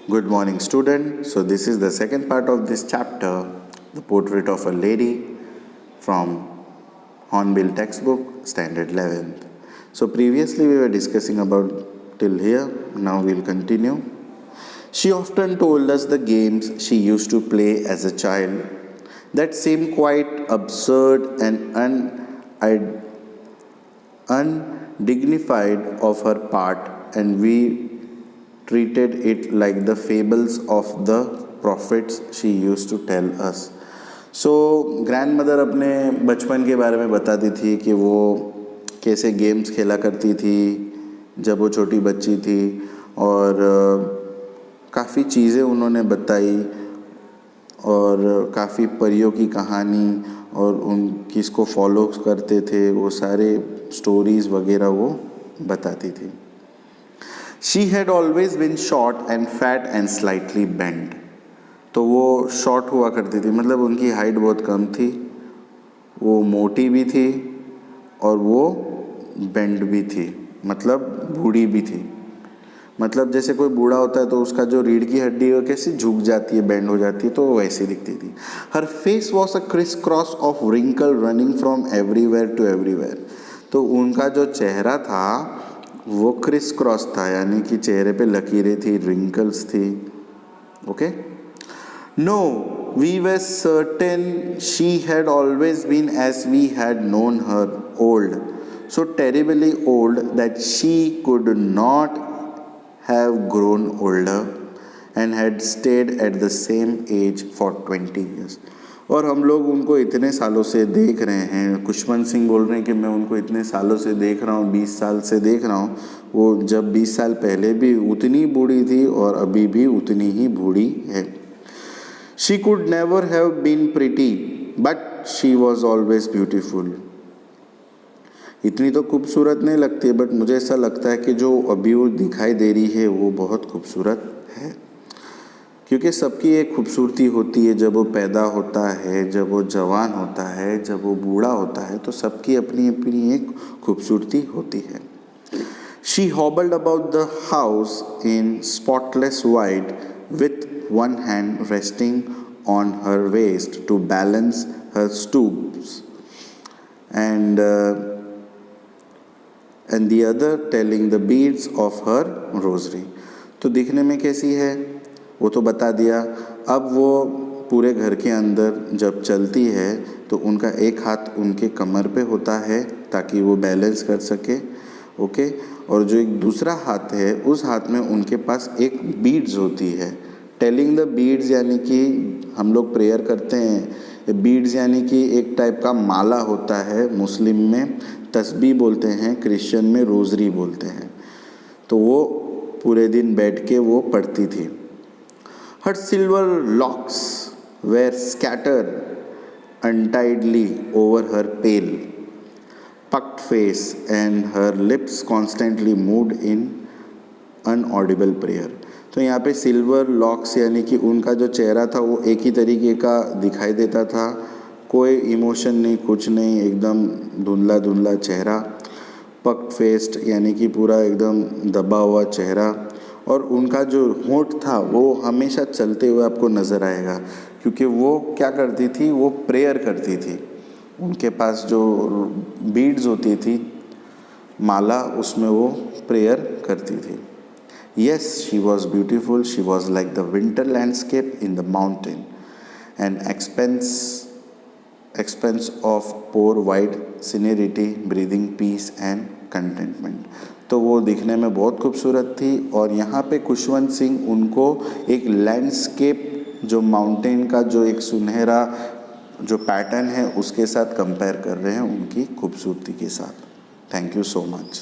Good morning, student. So this is the second part of this chapter, the portrait of a lady from Hornbill textbook, standard 11th. So previously we were discussing about till here. Now we'll continue. She often told us the games she used to play as a child that seemed quite absurd and undignified of her part, and we treated it like the fables of the prophets she used to tell us. So grand mother अपने बचपन के बारे में बताती थी कि वो कैसे गेम्स खेला करती थी जब वो छोटी बच्ची थी, और काफ़ी चीज़ें उन्होंने बताई और काफ़ी परियों की कहानी और उन किसको फॉलो करते थे वो सारे स्टोरीज़ वगैरह वो बताती थी. She had always been short and fat and slightly bent. तो वो शॉर्ट हुआ करती थी, मतलब उनकी हाइट बहुत कम थी, वो मोटी भी थी और वो बेंड भी थी, मतलब बूढ़ी भी थी. मतलब जैसे कोई बूढ़ा होता है तो उसका जो रीढ़ की हड्डी है कैसे झुक जाती है, बेंड हो जाती है, तो वो वैसी दिखती थी. Her face was a crisscross of wrinkle running from everywhere to everywhere. तो उनका जो चेहरा था वो क्रिस क्रॉस था, यानी कि चेहरे पे लकीरें थी, रिंकल्स थी. Okay. No, we were certain she had always been as we had known her, old, so terribly old that she could not have grown older and had stayed at the same age for 20 years. और हम लोग उनको इतने सालों से देख रहे हैं. खुशवंत सिंह बोल रहे हैं कि मैं उनको इतने सालों से देख रहा हूँ, 20 साल से देख रहा हूँ. वो जब 20 साल पहले भी उतनी बूढ़ी थी और अभी भी उतनी ही बूढ़ी है. She could never have been pretty but she was always beautiful. इतनी तो खूबसूरत नहीं लगती है, बट मुझे ऐसा लगता है कि जो अभी वो दिखाई दे रही है वो बहुत खूबसूरत है. क्योंकि सबकी एक खूबसूरती होती है. जब वो पैदा होता है, जब वो जवान होता है, जब वो बूढ़ा होता है, तो सबकी अपनी अपनी एक खूबसूरती होती है. She hobbled about the house in spotless white with one hand resting on her waist to balance her stoops and the other telling the beads of her rosary. तो दिखने में कैसी है वो तो बता दिया. अब वो पूरे घर के अंदर जब चलती है तो उनका एक हाथ उनके कमर पे होता है ताकि वो बैलेंस कर सके. ओके. और जो एक दूसरा हाथ है उस हाथ में उनके पास एक बीड्स होती है. टेलिंग द बीड्स यानी कि हम लोग प्रेयर करते हैं. बीड्स यानी कि एक टाइप का माला होता है. मुस्लिम में तस्बीह बोलते हैं, क्रिश्चियन में रोज़री बोलते हैं. तो वो पूरे दिन बैठ के वो पढ़ती थी. Her silver locks were scattered untidily over her pale pucked face and her lips constantly moved in inaudible prayer. तो यहाँ पे सिल्वर लॉक्स यानी कि उनका जो चेहरा था वो एक ही तरीके का दिखाई देता था, कोई इमोशन नहीं, कुछ नहीं, एकदम धुंधला धुंधला चेहरा. पक्ड फेस्ड यानी कि पूरा एकदम दबा हुआ चेहरा. और उनका जो होंठ था वो हमेशा चलते हुए आपको नज़र आएगा, क्योंकि वो क्या करती थी, वो प्रेयर करती थी. उनके पास जो बीड्स होती थी, माला, उसमें वो प्रेयर करती थी. Yes, she was beautiful. She was like the winter landscape in the mountain, an expanse of pure white scenery, breathing peace and contentment. तो वो दिखने में बहुत खूबसूरत थी. और यहाँ पे खुशवंत सिंह उनको एक लैंडस्केप, जो माउंटेन का जो एक सुनहरा जो पैटर्न है उसके साथ कंपेयर कर रहे हैं, उनकी खूबसूरती के साथ. Thank you so much.